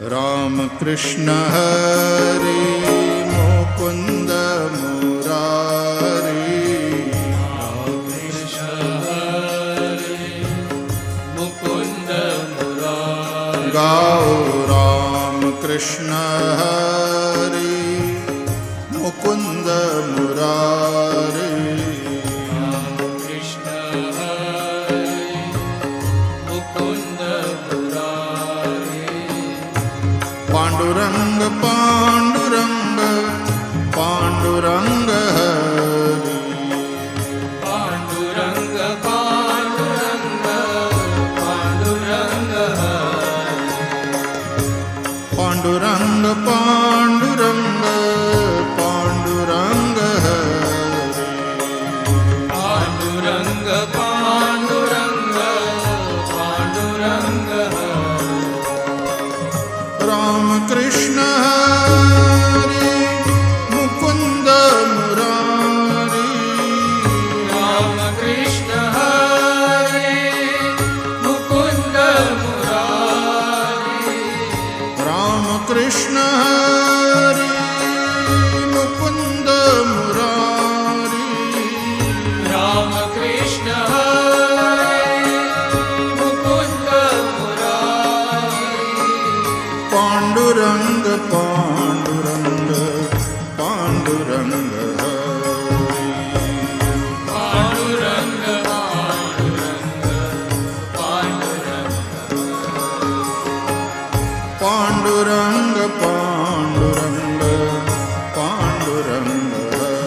राम कृष्ण हरे मुकुंद मुरारी। राम कृष्ण हरे मुकुंद मुरारी। गाओ राम कृष्ण हरे मुकुंद मुरारी। राम कृष्ण हरे मुकुंद मुरारी। पांडुरंग पांडुरंग पांडुरंग हरि। पांडुरंग पांडुरंग पांडुरंग हरे। पांडुरंग पांडुरंग पांडुरंग हरि। पांडुरंग पांडुरंग पांडुरंग हरे। राम कृष्ण हरे मुकुंद मुरारी। राम कृष्ण हरे मुकुंद मुरारी। राम कृष्ण हरे मुकुंद मुरारी। राम कृष्ण हरे मुकुंद मुरारी। पांडुरंग पांडुरंग पांडुरंग हरि। पांडुरंग पांडुरंग पांडुरंग। पांडुरंग पांडुरंग पांडुरंग हरि।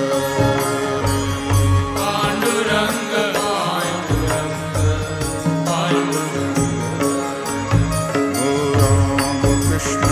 पांडुरंग पांडुरंग पांडुरंग। ओ राम कृष्ण